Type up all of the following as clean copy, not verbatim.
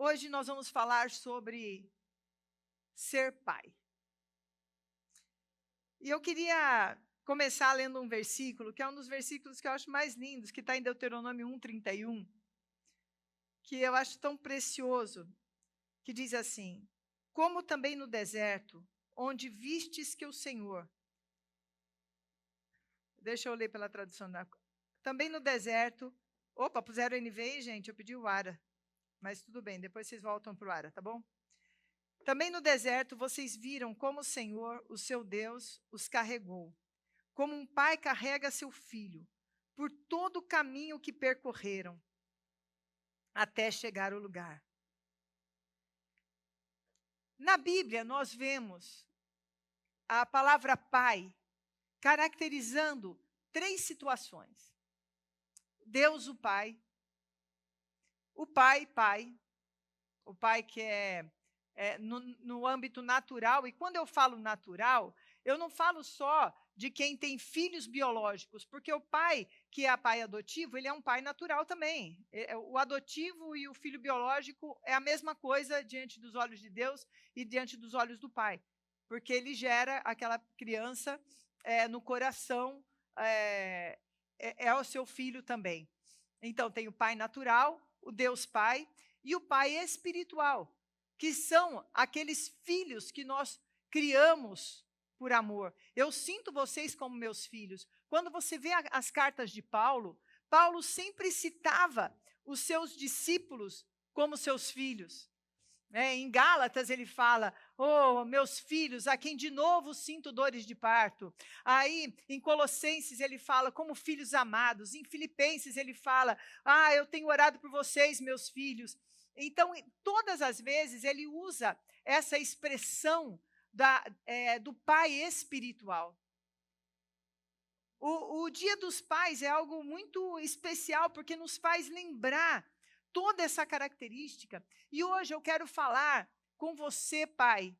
Hoje nós vamos falar sobre ser pai. E eu queria começar lendo um versículo, que é um dos versículos que eu acho mais lindos, que está em Deuteronômio 1:31, que eu acho tão precioso, que diz assim: como também no deserto, onde vistes que o Senhor... Deixa eu ler pela tradução da... Também no deserto... Opa, puseram NVI, gente, eu pedi o ARA. Mas tudo bem, depois vocês voltam para o ARA, tá bom? Também no deserto vocês viram como o Senhor, o seu Deus, os carregou, como um pai carrega seu filho, por todo o caminho que percorreram, até chegar ao lugar. Na Bíblia, nós vemos a palavra pai caracterizando 3 situações. Deus, o pai o pai que no âmbito natural, e quando eu falo natural, eu não falo só de quem tem filhos biológicos, porque o pai, que é pai adotivo, ele é um pai natural também. O adotivo e o filho biológico é a mesma coisa diante dos olhos de Deus e diante dos olhos do pai, porque ele gera aquela criança no coração, é o seu filho também. Então, tem o pai natural, o Deus Pai, e o pai espiritual, que são aqueles filhos que nós criamos por amor. Eu sinto vocês como meus filhos. Quando você vê as cartas de Paulo, Paulo sempre citava os seus discípulos como seus filhos. Em Gálatas ele fala: oh, meus filhos, a quem de novo sinto dores de parto. Aí, em Colossenses ele fala como filhos amados. Em Filipenses ele fala: ah, eu tenho orado por vocês, meus filhos. Então, todas as vezes ele usa essa expressão do pai espiritual. O Dia dos Pais é algo muito especial, porque nos faz lembrar toda essa característica. E hoje eu quero falar com você, pai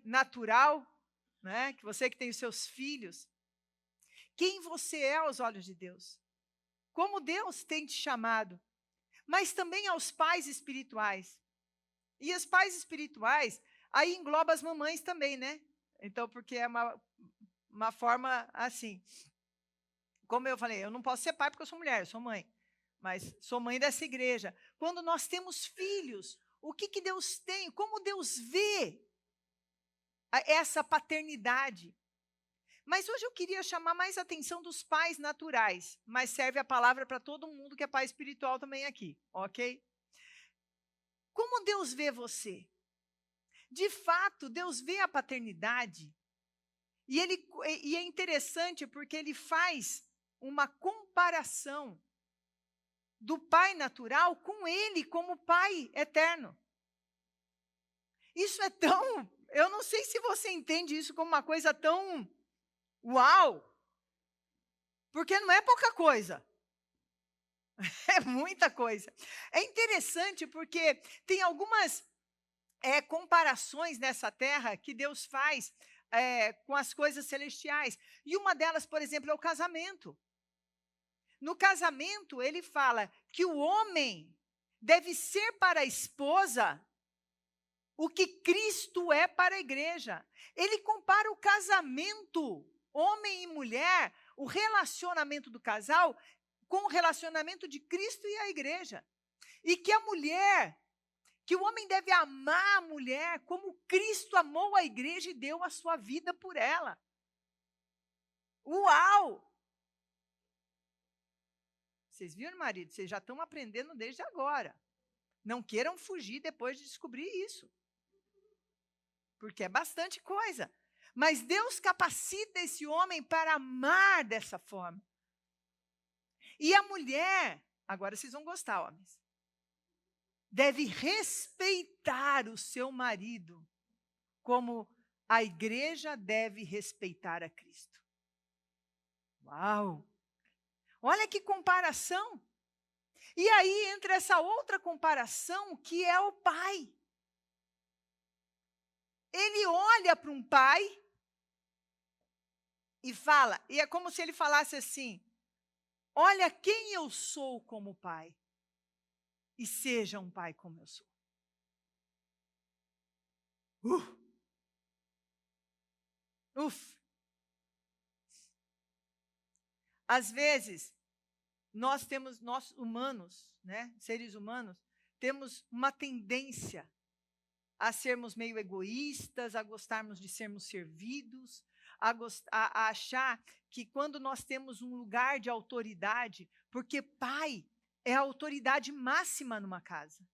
natural, né? Que você que tem os seus filhos, quem você é aos olhos de Deus, como Deus tem te chamado, mas também aos pais espirituais. E os pais espirituais, aí engloba as mamães também, né? Então, porque é uma forma assim, como eu falei, eu não posso ser pai porque eu sou mulher, eu sou mãe. Mas sou mãe dessa igreja. Quando nós temos filhos, o que Deus tem? Como Deus vê essa paternidade? Mas hoje eu queria chamar mais a atenção dos pais naturais, mas serve a palavra para todo mundo que é pai espiritual também aqui, ok? Como Deus vê você? De fato, Deus vê a paternidade, e é interessante porque ele faz uma comparação do pai natural com ele como pai eterno. Isso é tão... Eu não sei se você entende isso como uma coisa tão... Uau! Porque não é pouca coisa. É muita coisa. É interessante porque tem algumas comparações nessa terra que Deus faz com as coisas celestiais. E uma delas, por exemplo, é o casamento. No casamento, ele fala que o homem deve ser para a esposa o que Cristo é para a igreja. Ele compara o casamento, homem e mulher, o relacionamento do casal, com o relacionamento de Cristo e a igreja. E que a mulher, que o homem deve amar a mulher como Cristo amou a igreja e deu a sua vida por ela. Uau! Vocês viram, marido? Vocês já estão aprendendo desde agora. Não queiram fugir depois de descobrir isso. Porque é bastante coisa. Mas Deus capacita esse homem para amar dessa forma. E a mulher, agora vocês vão gostar, homens, deve respeitar o seu marido como a igreja deve respeitar a Cristo. Uau! Olha que comparação. E aí entra essa outra comparação que é o pai. Ele olha para um pai e fala, e é como se ele falasse assim: olha quem eu sou como pai. e seja um pai como eu sou. Uf. Às vezes, nós humanos, né, seres humanos, temos uma tendência a sermos meio egoístas, a gostarmos de sermos servidos, a achar que quando nós temos um lugar de autoridade, porque pai é a autoridade máxima numa casa.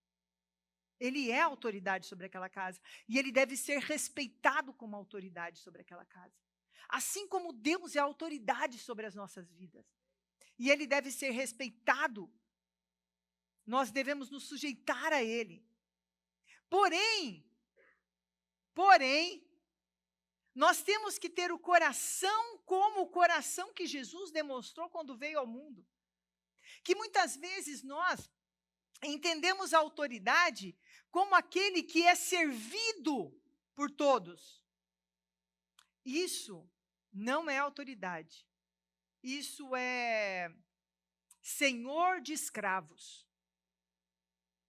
Ele é a autoridade sobre aquela casa e ele deve ser respeitado como autoridade sobre aquela casa. Assim como Deus é a autoridade sobre as nossas vidas. E ele deve ser respeitado. Nós devemos nos sujeitar a ele. Porém, nós temos que ter o coração como o coração que Jesus demonstrou quando veio ao mundo. Que muitas vezes nós entendemos a autoridade como aquele que é servido por todos. Isso não é autoridade. Isso é senhor de escravos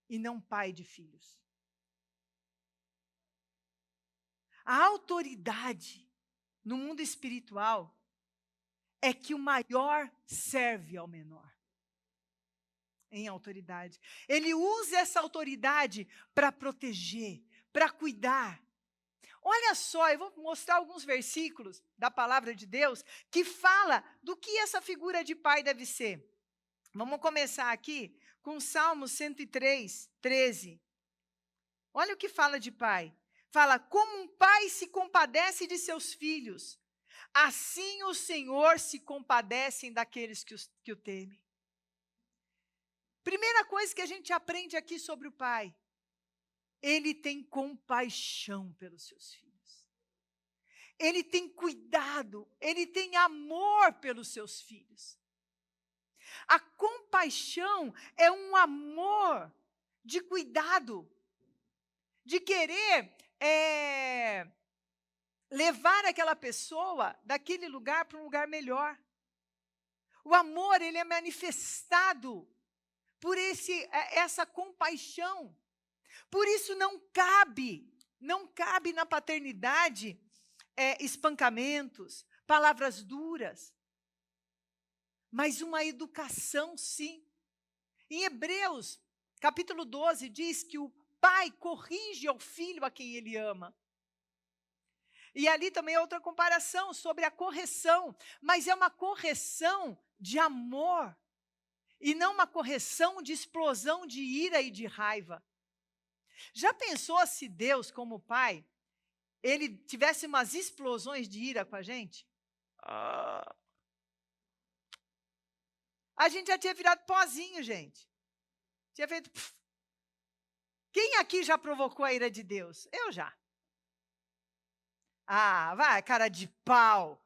e não pai de filhos. A autoridade no mundo espiritual é que o maior serve ao menor. Em autoridade. Ele usa essa autoridade para proteger, para cuidar. Olha só, eu vou mostrar alguns versículos da palavra de Deus que fala do que essa figura de pai deve ser. Vamos começar aqui com Salmo 103, 13. Olha o que fala de pai. Fala, como um pai se compadece de seus filhos, assim o Senhor se compadece daqueles que o temem. Primeira coisa que a gente aprende aqui sobre o pai, ele tem compaixão pelos seus filhos. Ele tem cuidado, ele tem amor pelos seus filhos. A compaixão é um amor de cuidado, de querer levar aquela pessoa daquele lugar para um lugar melhor. O amor, ele é manifestado por essa compaixão. Por isso não cabe na paternidade espancamentos, palavras duras, mas uma educação, sim. Em Hebreus, capítulo 12, diz que o pai corrige ao filho a quem ele ama. E ali também é outra comparação sobre a correção, mas é uma correção de amor, e não uma correção de explosão de ira e de raiva. Já pensou se Deus, como pai, ele tivesse umas explosões de ira com a gente? A gente já tinha virado pozinho, gente. Tinha feito... Quem aqui já provocou a ira de Deus? Eu já. Ah, vai, cara de pau.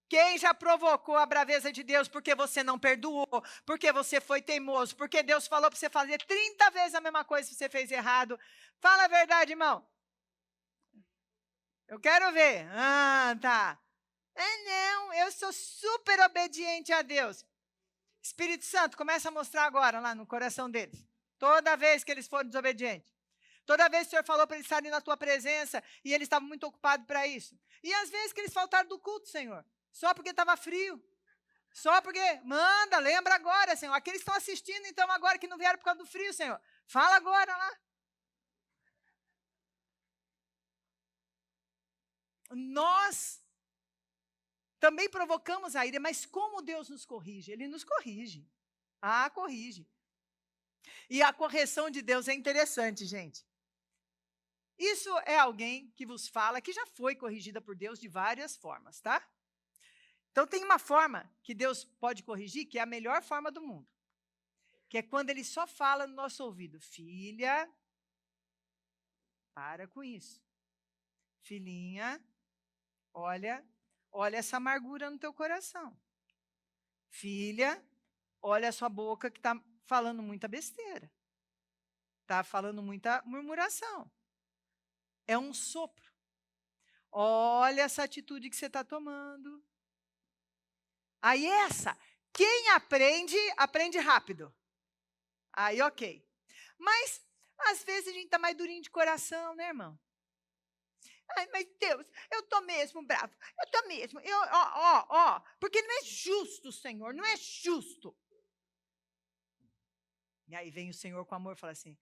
Quem já provocou a braveza de Deus porque você não perdoou, porque você foi teimoso, porque Deus falou para você fazer 30 vezes a mesma coisa se você fez errado? Fala a verdade, irmão. Eu quero ver. Ah, tá. Não, eu sou super obediente a Deus. Espírito Santo, começa a mostrar agora lá no coração deles. Toda vez que eles foram desobedientes. Toda vez que o Senhor falou para eles estarem na tua presença e eles estavam muito ocupados para isso. E às vezes que eles faltaram do culto, Senhor. Só porque estava frio. Só porque, manda, lembra agora, Senhor. Aqueles estão assistindo, então, agora que não vieram por causa do frio, Senhor. Fala agora lá. Nós também provocamos a ira, mas como Deus nos corrige? Ele nos corrige. Ah, corrige. E a correção de Deus é interessante, gente. Isso é alguém que vos fala que já foi corrigida por Deus de várias formas, tá? Então, tem uma forma que Deus pode corrigir, que é a melhor forma do mundo. Que é quando ele só fala no nosso ouvido. Filha, para com isso. Filhinha, olha essa amargura no teu coração. Filha, olha a sua boca que está falando muita besteira. Está falando muita murmuração. É um sopro. Olha essa atitude que você está tomando. Aí quem aprende, aprende rápido. Aí, ok. Mas, às vezes, a gente está mais durinho de coração, né, irmão? Ai, mas Deus, eu estou mesmo bravo. Eu estou mesmo. Porque não é justo, Senhor, não é justo. E aí vem o Senhor com amor e fala assim: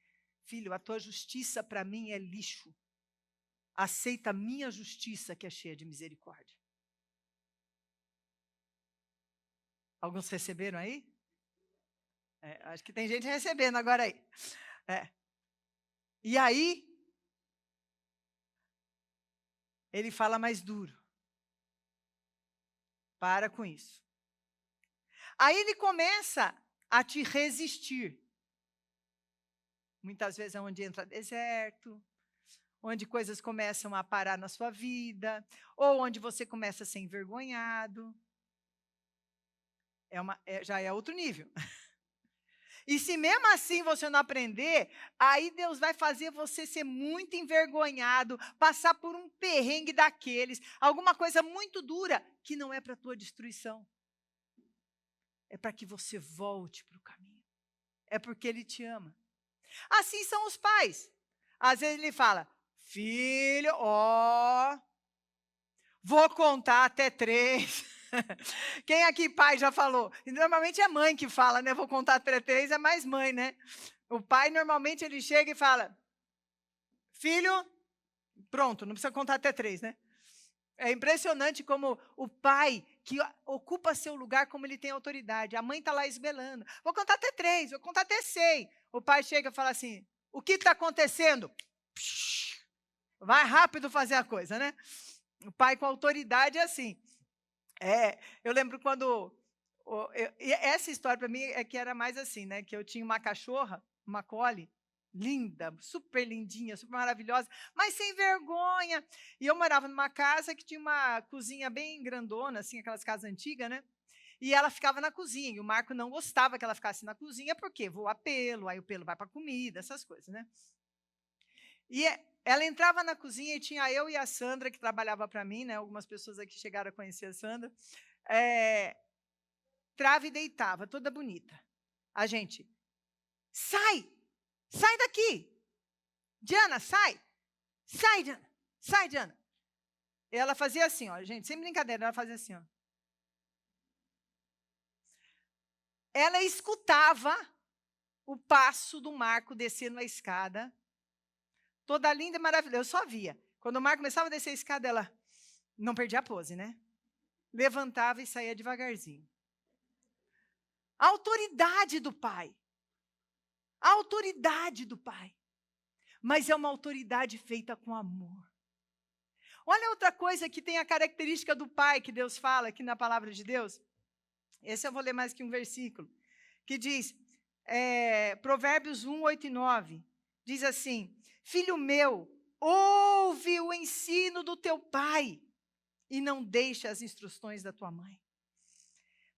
filho, a tua justiça para mim é lixo. Aceita a minha justiça que é cheia de misericórdia. Alguns receberam aí? Acho que tem gente recebendo agora aí. E aí, ele fala mais duro. Para com isso. Aí ele começa a te resistir. Muitas vezes é onde entra deserto, onde coisas começam a parar na sua vida, ou onde você começa a ser envergonhado. Já é outro nível. E se mesmo assim você não aprender, aí Deus vai fazer você ser muito envergonhado, passar por um perrengue daqueles, alguma coisa muito dura, que não é para a tua destruição. É para que você volte para o caminho. É porque Ele te ama. Assim são os pais. Às vezes Ele fala, filho, vou contar até 3. Quem aqui pai já falou? E normalmente é mãe que fala, né? Vou contar até 3, é mais mãe, né? O pai normalmente ele chega e fala, filho, pronto, não precisa contar até 3, né? É impressionante como o pai que ocupa seu lugar, como ele tem autoridade. A mãe está lá esbelando. Vou contar até 3, vou contar até 6. O pai chega e fala assim, o que está acontecendo? Vai rápido fazer a coisa, né? O pai com autoridade é assim. Eu lembro quando... essa história para mim é que era mais assim, né? Que eu tinha uma cachorra, uma collie, linda, super lindinha, super maravilhosa, mas sem vergonha. E eu morava numa casa que tinha uma cozinha bem grandona, assim, aquelas casas antigas, né? E ela ficava na cozinha. E o Marco não gostava que ela ficasse na cozinha, porque voa pelo, aí o pelo vai para comida, essas coisas, né? E ela entrava na cozinha e tinha eu e a Sandra, que trabalhava para mim, né? Algumas pessoas aqui chegaram a conhecer a Sandra. Trava e deitava, toda bonita. A gente, sai daqui. Diana, sai, Diana, sai, Diana. E ela fazia assim, ó, gente, sem brincadeira, ela fazia assim, ó. Ela escutava o passo do Marco descendo a escada, toda linda e maravilhosa, eu só via. Quando o Marco começava a descer a escada, ela não perdia a pose, né? Levantava e saía devagarzinho. A autoridade do pai. A autoridade do pai. Mas é uma autoridade feita com amor. Olha outra coisa que tem a característica do pai que Deus fala aqui na palavra de Deus. Esse eu vou ler mais que um versículo. Que diz, Provérbios 1, 8 e 9. Diz assim, filho meu, ouve o ensino do teu pai e não deixe as instruções da tua mãe.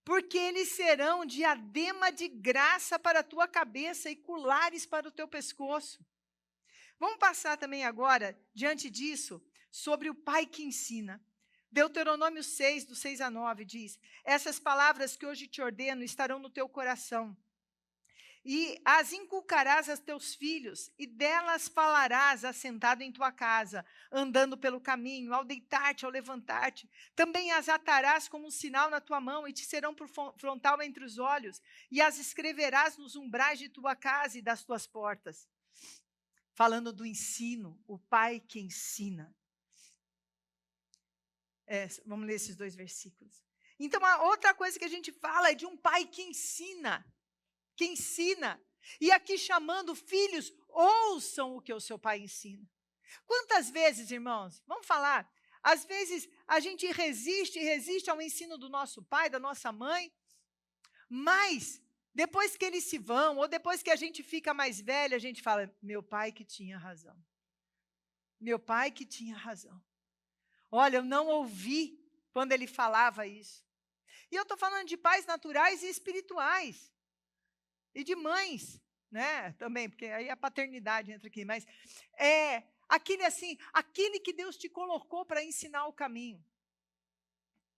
Porque eles serão diadema de graça para a tua cabeça e colares para o teu pescoço. Vamos passar também agora, diante disso, sobre o pai que ensina. Deuteronômio 6, do 6 a 9, diz, essas palavras que hoje te ordeno estarão no teu coração, e as inculcarás aos teus filhos, e delas falarás assentado em tua casa, andando pelo caminho, ao deitar-te, ao levantar-te. Também as atarás como um sinal na tua mão, e te serão por frontal entre os olhos, e as escreverás nos umbrais de tua casa e das tuas portas. Falando do ensino, o pai que ensina. Vamos ler esses 2 versículos. Então, a outra coisa que a gente fala é de um pai que ensina. Que ensina. E aqui chamando filhos, ouçam o que o seu pai ensina. Quantas vezes, irmãos, vamos falar, às vezes a gente resiste ao ensino do nosso pai, da nossa mãe, mas depois que eles se vão, ou depois que a gente fica mais velho, a gente fala, meu pai que tinha razão. Meu pai que tinha razão. Olha, eu não ouvi quando ele falava isso. E eu estou falando de pais naturais e espirituais. E de mães, né? Também, porque aí a paternidade entra aqui. Mas aquele que Deus te colocou para ensinar o caminho.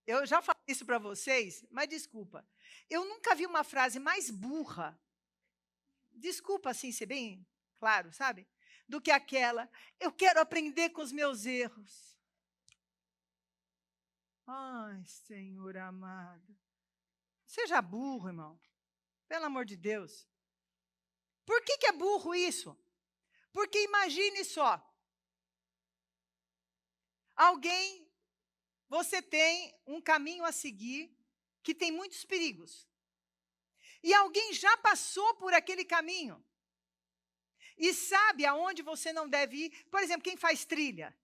Eu já falei isso para vocês, mas desculpa. Eu nunca vi uma frase mais burra desculpa assim ser bem claro, sabe? Do que aquela, eu quero aprender com os meus erros. Ai, Senhor amado. Seja burro, irmão. Pelo amor de Deus. Por que é burro isso? Porque imagine só. Alguém, você tem um caminho a seguir que tem muitos perigos. E alguém já passou por aquele caminho. E sabe aonde você não deve ir. Por exemplo, quem faz trilha.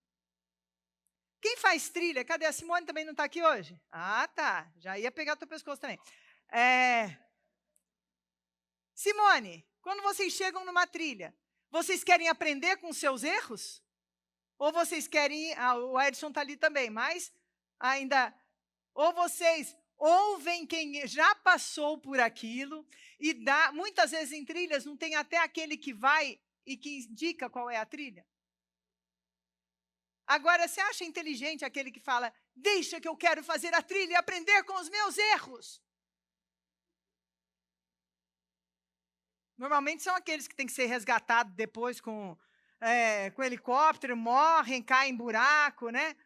Quem faz trilha? Cadê? A Simone também não está aqui hoje? Ah, tá. Já ia pegar teu pescoço também. Simone, quando vocês chegam numa trilha, vocês querem aprender com os seus erros? Ou vocês querem... o Edson está ali também, mas ainda... Ou vocês ouvem quem já passou por aquilo e dá... Muitas vezes em trilhas não tem até aquele que vai e que indica qual é a trilha. Agora, você acha inteligente aquele que fala, deixa que eu quero fazer a trilha e aprender com os meus erros? Normalmente são aqueles que têm que ser resgatados depois com helicóptero, morrem, caem em buraco, né?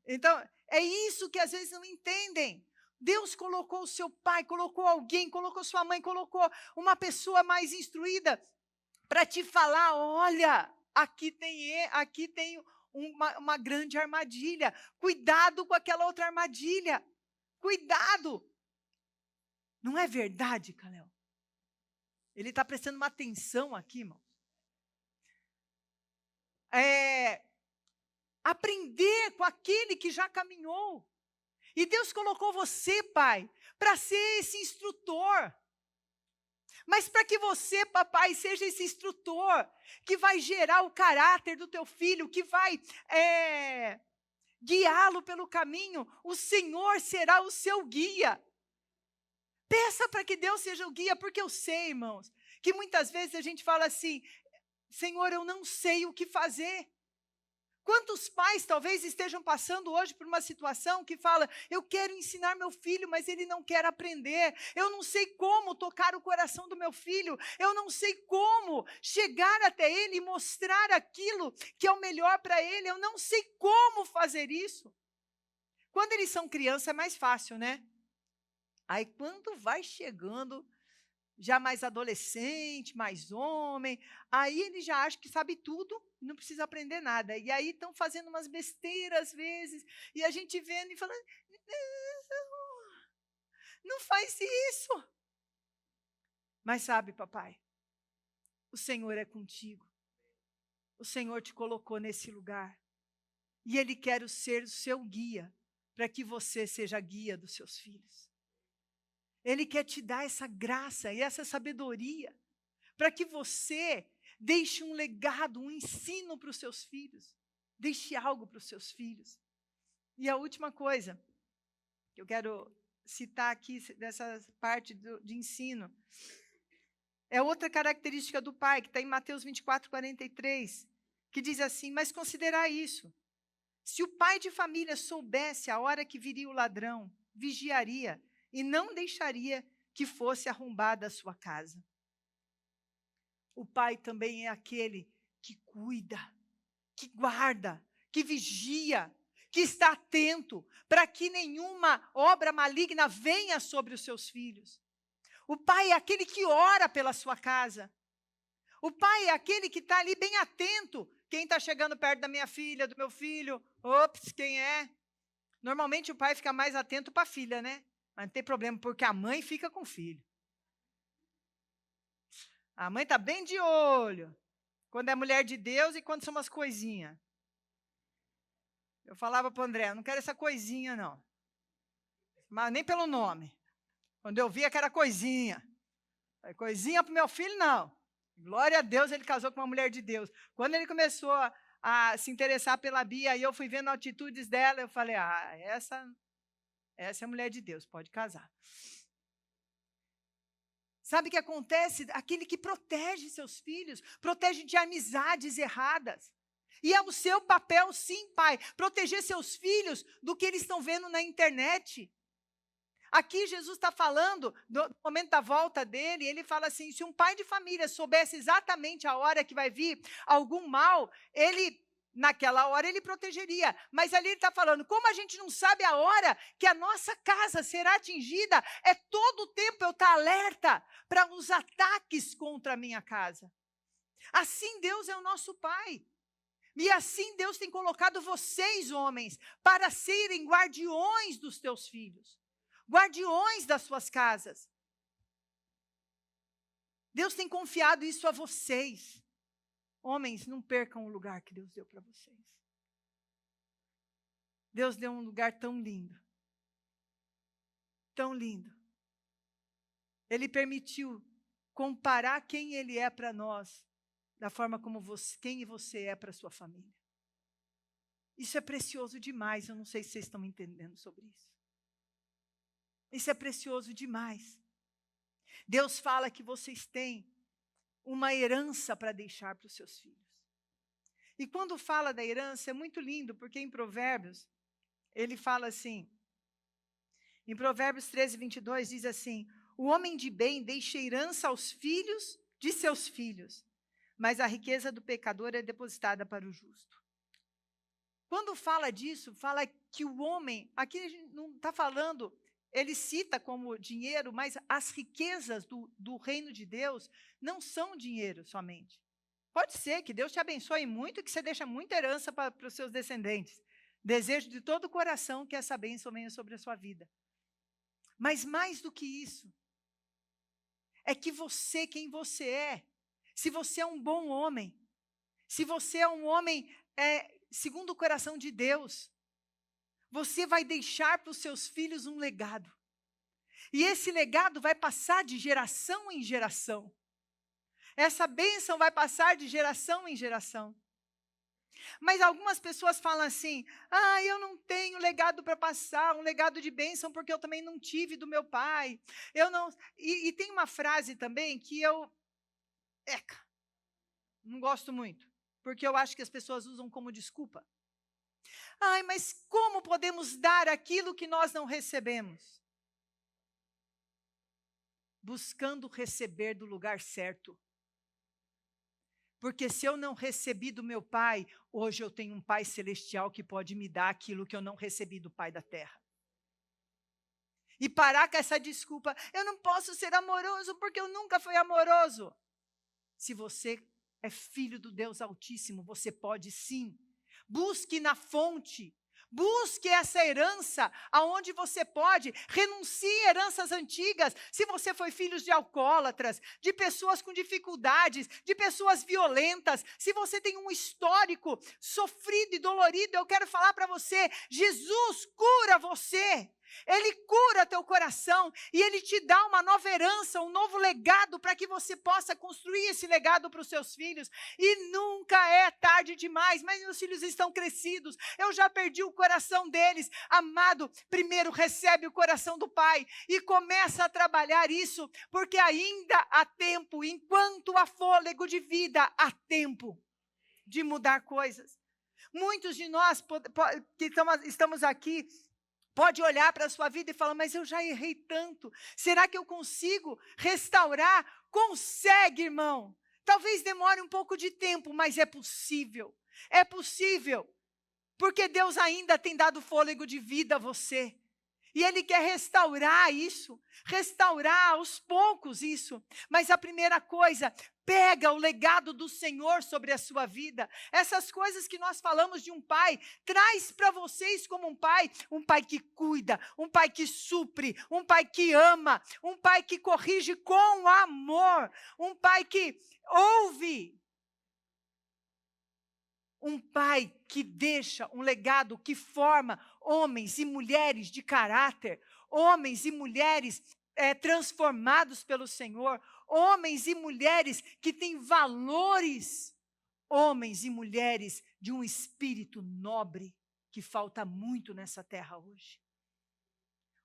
Então, é isso que às vezes não entendem. Deus colocou o seu pai, colocou alguém, colocou sua mãe, colocou uma pessoa mais instruída para te falar, olha, aqui tem uma grande armadilha. Cuidado com aquela outra armadilha. Cuidado. Não é verdade, Calel? Ele está prestando uma atenção aqui, irmão. Aprender com aquele que já caminhou. E Deus colocou você, pai, para ser esse instrutor. Mas para que você, papai, seja esse instrutor que vai gerar o caráter do teu filho, que vai guiá-lo pelo caminho, o Senhor será o seu guia. Peça para que Deus seja o guia, porque eu sei, irmãos, que muitas vezes a gente fala assim, Senhor, eu não sei o que fazer. Quantos pais talvez estejam passando hoje por uma situação que fala, eu quero ensinar meu filho, mas ele não quer aprender. Eu não sei como tocar o coração do meu filho. Eu não sei como chegar até ele e mostrar aquilo que é o melhor para ele. Eu não sei como fazer isso. Quando eles são criança é mais fácil, né? Aí quando vai chegando, já mais adolescente, mais homem, aí ele já acha que sabe tudo, não precisa aprender nada. E aí estão fazendo umas besteiras às vezes, e a gente vendo e falando, não faz isso. Mas sabe, papai, o Senhor é contigo. O Senhor te colocou nesse lugar. E Ele quer ser o seu guia, para que você seja a guia dos seus filhos. Ele quer te dar essa graça e essa sabedoria, para que você deixe um legado, um ensino para os seus filhos. Deixe algo para os seus filhos. E a última coisa que eu quero citar aqui, dessa parte de ensino, é outra característica do pai, que está em Mateus 24:43, que diz assim, mas considerai isso, se o pai de família soubesse a hora que viria o ladrão, vigiaria, e não deixaria que fosse arrombada a sua casa. O pai também é aquele que cuida, que guarda, que vigia, que está atento para que nenhuma obra maligna venha sobre os seus filhos. O pai é aquele que ora pela sua casa. O pai é aquele que está ali bem atento. Quem está chegando perto da minha filha, do meu filho? Ops, quem é? Normalmente o pai fica mais atento para a filha, né? Mas não tem problema, porque a mãe fica com o filho. A mãe está bem de olho, quando é mulher de Deus e quando são umas coisinhas. Eu falava para o André, não quero essa coisinha, não. Mas nem pelo nome. Quando eu via que era coisinha. Coisinha para o meu filho, não. Glória a Deus, ele casou com uma mulher de Deus. Quando ele começou a se interessar pela Bia, e eu fui vendo atitudes dela, eu falei, essa é a mulher de Deus, pode casar. Sabe o que acontece? Aquele que protege seus filhos, protege de amizades erradas. E é o seu papel, sim, pai, proteger seus filhos do que eles estão vendo na internet. Aqui Jesus está falando do momento da volta dele, ele fala assim, se um pai de família soubesse exatamente a hora que vai vir algum mal, naquela hora ele protegeria. Mas ali ele está falando, como a gente não sabe a hora que a nossa casa será atingida, é todo o tempo eu estar alerta para os ataques contra a minha casa. Assim Deus é o nosso Pai. E assim Deus tem colocado vocês, homens, para serem guardiões dos teus filhos. Guardiões das suas casas. Deus tem confiado isso a vocês. Homens, não percam o lugar que Deus deu para vocês. Deus deu um lugar tão lindo. Tão lindo. Ele permitiu comparar quem Ele é para nós, da forma como quem você é para a sua família. Isso é precioso demais, eu não sei se vocês estão me entendendo sobre isso. Isso é precioso demais. Deus fala que vocês têm uma herança para deixar para os seus filhos. E quando fala da herança, é muito lindo, porque em Provérbios, ele fala assim, em Provérbios 13, 22, diz assim, o homem de bem deixa herança aos filhos de seus filhos, mas a riqueza do pecador é depositada para o justo. Quando fala disso, fala que o homem, aqui a gente não está falando, ele cita como dinheiro, mas as riquezas do reino de Deus não são dinheiro somente. Pode ser que Deus te abençoe muito e que você deixe muita herança para os seus descendentes. Desejo de todo o coração que essa bênção venha sobre a sua vida. Mas mais do que isso, é que você, quem você é, se você é um bom homem, se você é um homem segundo o coração de Deus, você vai deixar para os seus filhos um legado. E esse legado vai passar de geração em geração. Essa bênção vai passar de geração em geração. Mas algumas pessoas falam assim, eu não tenho legado para passar, um legado de bênção, porque eu também não tive do meu pai. Eu não. E tem uma frase também que eu não gosto muito, porque eu acho que as pessoas usam como desculpa. Mas como podemos dar aquilo que nós não recebemos? Buscando receber do lugar certo. Porque se eu não recebi do meu pai, hoje eu tenho um pai celestial que pode me dar aquilo que eu não recebi do pai da terra. E parar com essa desculpa, eu não posso ser amoroso porque eu nunca fui amoroso. Se você é filho do Deus Altíssimo, você pode sim. Busque na fonte. Busque essa herança aonde você pode, renuncie a heranças antigas. Se você foi filho de alcoólatras, de pessoas com dificuldades, de pessoas violentas, se você tem um histórico sofrido e dolorido, eu quero falar para você, Jesus cura você. Ele cura teu coração e Ele te dá uma nova herança, um novo legado para que você possa construir esse legado para os seus filhos. E nunca é tarde demais, mas meus filhos estão crescidos, eu já perdi o coração deles. Amado, primeiro recebe o coração do Pai e começa a trabalhar isso, porque ainda há tempo, enquanto há fôlego de vida, há tempo de mudar coisas. Muitos de nós que estamos aqui, pode olhar para a sua vida e falar, mas eu já errei tanto. Será que eu consigo restaurar? Consegue, irmão. Talvez demore um pouco de tempo, mas é possível. É possível. Porque Deus ainda tem dado fôlego de vida a você. E Ele quer restaurar isso, restaurar aos poucos isso. Mas a primeira coisa, pega o legado do Senhor sobre a sua vida. Essas coisas que nós falamos de um pai, traz para vocês como um pai que cuida, um pai que supre, um pai que ama, um pai que corrige com amor, um pai que ouve. Um pai que deixa um legado, que forma homens e mulheres de caráter, homens e mulheres transformados pelo Senhor, homens e mulheres que têm valores, homens e mulheres de um espírito nobre, que falta muito nessa terra hoje.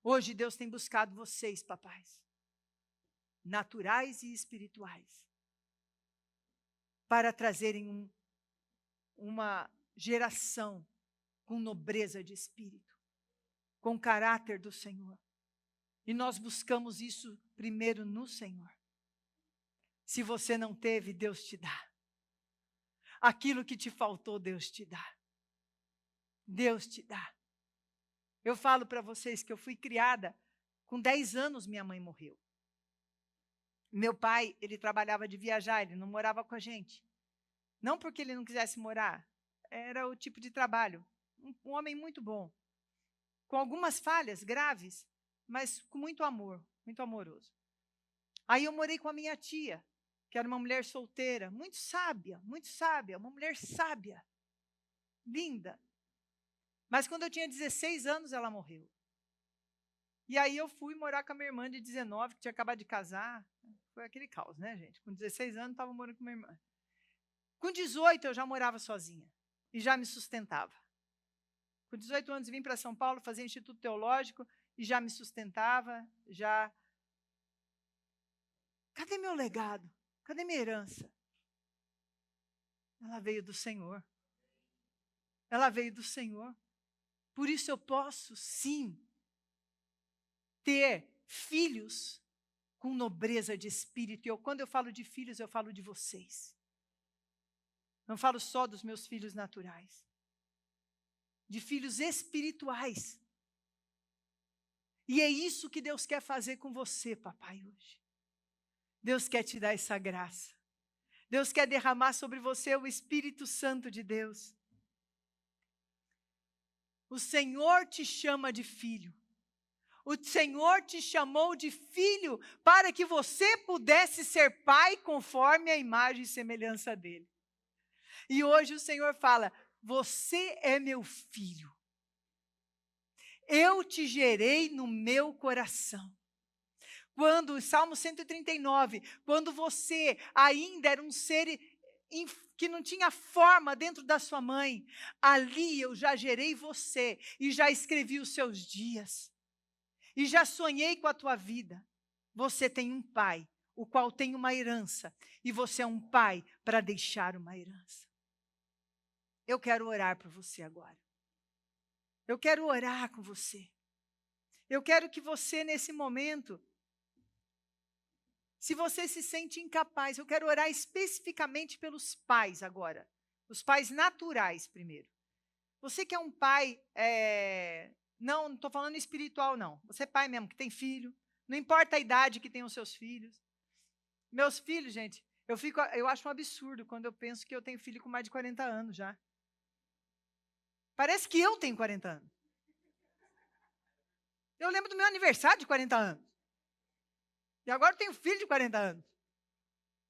Hoje Deus tem buscado vocês, papais, naturais e espirituais, para trazerem uma geração com nobreza de espírito, com caráter do Senhor. E nós buscamos isso primeiro no Senhor. Se você não teve, Deus te dá. Aquilo que te faltou, Deus te dá. Deus te dá. Eu falo para vocês que eu fui criada, com 10 anos minha mãe morreu. Meu pai, ele trabalhava de viajar, ele não morava com a gente. Não porque ele não quisesse morar, era o tipo de trabalho. Um homem muito bom, com algumas falhas graves, mas com muito amor, muito amoroso. Aí eu morei com a minha tia, que era uma mulher solteira, muito sábia, uma mulher sábia, linda. Mas quando eu tinha 16 anos, ela morreu. E aí eu fui morar com a minha irmã de 19, que tinha acabado de casar. Foi aquele caos, né, gente? Com 16 anos, estava morando com minha irmã. Com 18, eu já morava sozinha e já me sustentava. Com 18 anos, vim para São Paulo fazer Instituto Teológico e já me sustentava, já... Cadê meu legado? Cadê minha herança? Ela veio do Senhor. Ela veio do Senhor. Por isso eu posso, sim, ter filhos com nobreza de espírito. E quando eu falo de filhos, eu falo de vocês. Não falo só dos meus filhos naturais. De filhos espirituais. E é isso que Deus quer fazer com você, papai, hoje. Deus quer te dar essa graça. Deus quer derramar sobre você o Espírito Santo de Deus. O Senhor te chama de filho. O Senhor te chamou de filho para que você pudesse ser pai conforme a imagem e semelhança dele. E hoje o Senhor fala, você é meu filho. Eu te gerei no meu coração. Quando, Salmo 139, quando você ainda era um ser que não tinha forma dentro da sua mãe, ali eu já gerei você e já escrevi os seus dias. E já sonhei com a tua vida. Você tem um pai, o qual tem uma herança, e você é um pai para deixar uma herança. Eu quero orar por você agora. Eu quero orar com você. Eu quero que você, nesse momento, se você se sente incapaz, eu quero orar especificamente pelos pais agora. Os pais naturais primeiro. Você que é um pai, não estou falando espiritual não. Você é pai mesmo, que tem filho. Não importa a idade que tem os seus filhos. Meus filhos, gente, eu acho um absurdo quando eu penso que eu tenho filho com mais de 40 anos já. Parece que eu tenho 40 anos. Eu lembro do meu aniversário de 40 anos. E agora eu tenho filho de 40 anos.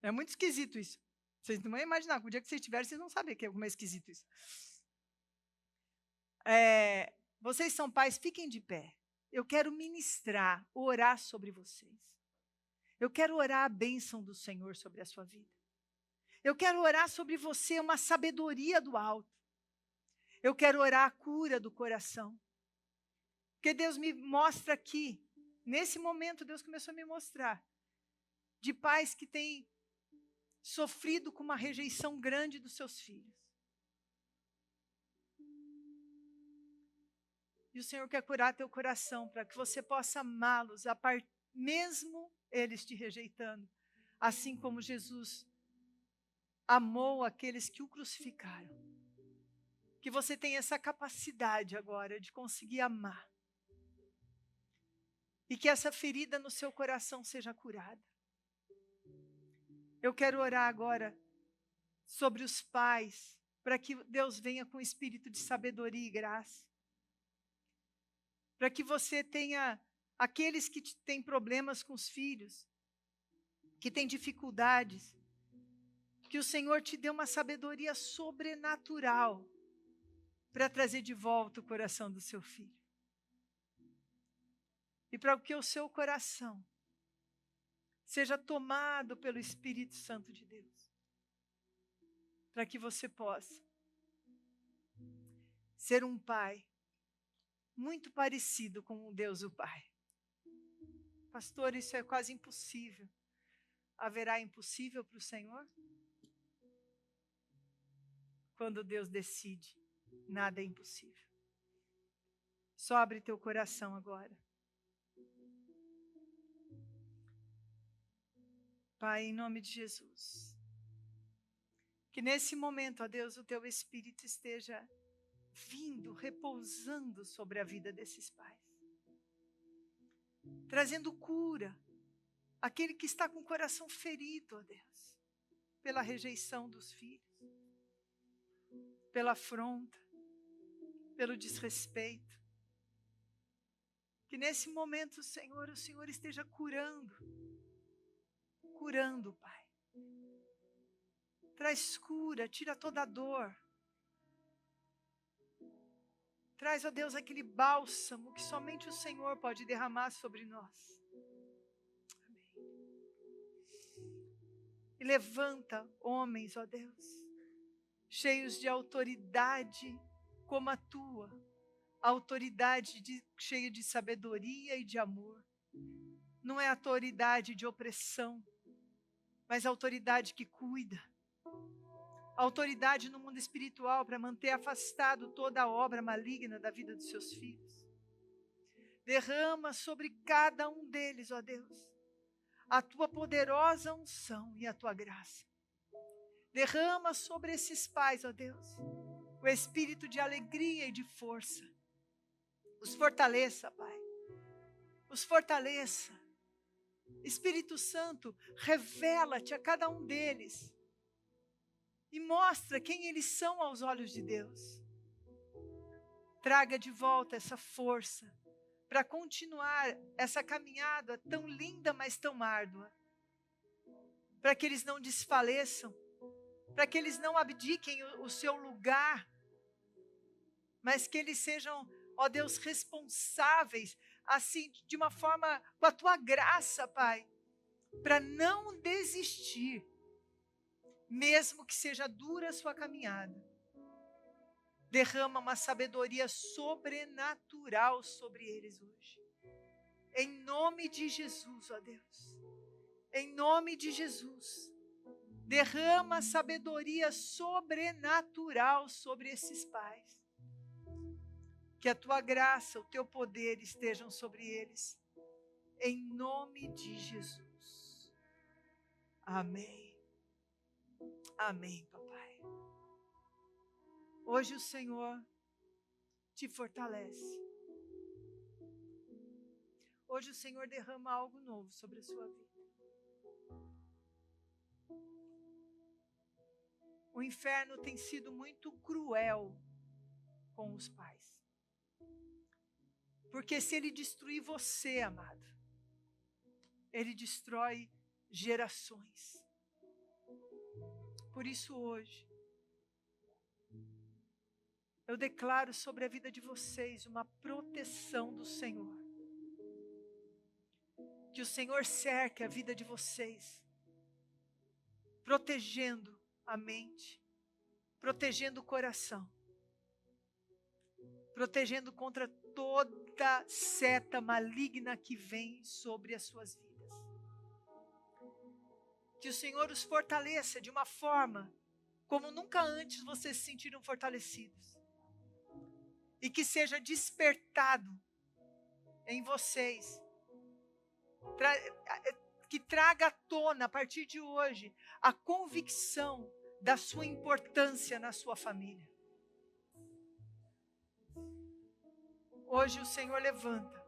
É muito esquisito isso. Vocês não vão imaginar. O dia que vocês tiverem, vocês vão saber que é como é esquisito isso. Vocês são pais, fiquem de pé. Eu quero ministrar, orar sobre vocês. Eu quero orar a bênção do Senhor sobre a sua vida. Eu quero orar sobre você uma sabedoria do alto. Eu quero orar a cura do coração. Porque Deus me mostra aqui, nesse momento Deus começou a me mostrar, de pais que têm sofrido com uma rejeição grande dos seus filhos. E o Senhor quer curar teu coração, para que você possa amá-los, mesmo eles te rejeitando, assim como Jesus amou aqueles que o crucificaram. Que você tenha essa capacidade agora de conseguir amar. E que essa ferida no seu coração seja curada. Eu quero orar agora sobre os pais, para que Deus venha com espírito de sabedoria e graça. Para que você tenha aqueles que têm problemas com os filhos, que têm dificuldades, que o Senhor te dê uma sabedoria sobrenatural para trazer de volta o coração do seu filho. E para que o seu coração seja tomado pelo Espírito Santo de Deus. Para que você possa ser um pai muito parecido com o Deus o Pai. Pastor, isso é quase impossível. Haverá impossível para o Senhor? Quando Deus decide, nada é impossível. Só abre teu coração agora. Pai, em nome de Jesus, que nesse momento, ó Deus, o teu Espírito esteja vindo, repousando sobre a vida desses pais, trazendo cura, aquele que está com o coração ferido, ó Deus, pela rejeição dos filhos, pela afronta, pelo desrespeito. Que nesse momento, Senhor, o Senhor esteja curando, Pai. Traz cura, tira toda a dor. Traz, ó Deus, aquele bálsamo que somente o Senhor pode derramar sobre nós. Amém. E levanta homens, ó Deus, cheios de autoridade como a tua, autoridade cheia de sabedoria e de amor. Não é autoridade de opressão, mas autoridade que cuida. Autoridade no mundo espiritual para manter afastado toda a obra maligna da vida dos seus filhos. Derrama sobre cada um deles, ó Deus, a tua poderosa unção e a tua graça. Derrama sobre esses pais, ó Deus, o espírito de alegria e de força. Os fortaleça, Pai. Os fortaleça. Espírito Santo, revela-te a cada um deles e mostra quem eles são aos olhos de Deus. Traga de volta essa força para continuar essa caminhada tão linda, mas tão árdua. Para que eles não desfaleçam, para que eles não abdiquem o seu lugar, mas que eles sejam, ó Deus, responsáveis, assim, de uma forma, com a tua graça, Pai, para não desistir, mesmo que seja dura a sua caminhada. Derrama uma sabedoria sobrenatural sobre eles hoje. Em nome de Jesus, ó Deus. Em nome de Jesus. Derrama sabedoria sobrenatural sobre esses pais. Que a tua graça, o teu poder estejam sobre eles. Em nome de Jesus. Amém. Amém, papai. Hoje o Senhor te fortalece. Hoje o Senhor derrama algo novo sobre a sua vida. O inferno tem sido muito cruel com os pais. Porque se ele destruir você, amado, ele destrói gerações. Por isso hoje, eu declaro sobre a vida de vocês uma proteção do Senhor. Que o Senhor cerque a vida de vocês, protegendo a mente, protegendo o coração, protegendo contra toda seta maligna que vem sobre as suas vidas. Que o Senhor os fortaleça de uma forma como nunca antes vocês se sentiram fortalecidos. E que seja despertado em vocês, que traga à tona a partir de hoje a convicção da sua importância na sua família. Hoje o Senhor levanta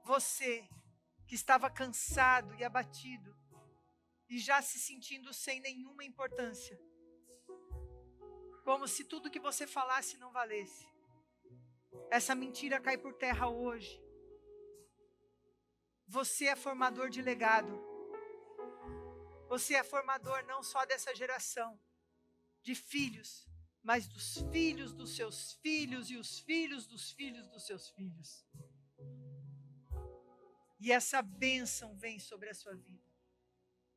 você que estava cansado e abatido e já se sentindo sem nenhuma importância, como se tudo que você falasse não valesse. Essa mentira cai por terra hoje. Você é formador de legado. Você é formador não só dessa geração de filhos, mas dos filhos dos seus filhos e os filhos dos filhos dos seus filhos. E essa bênção vem sobre a sua vida.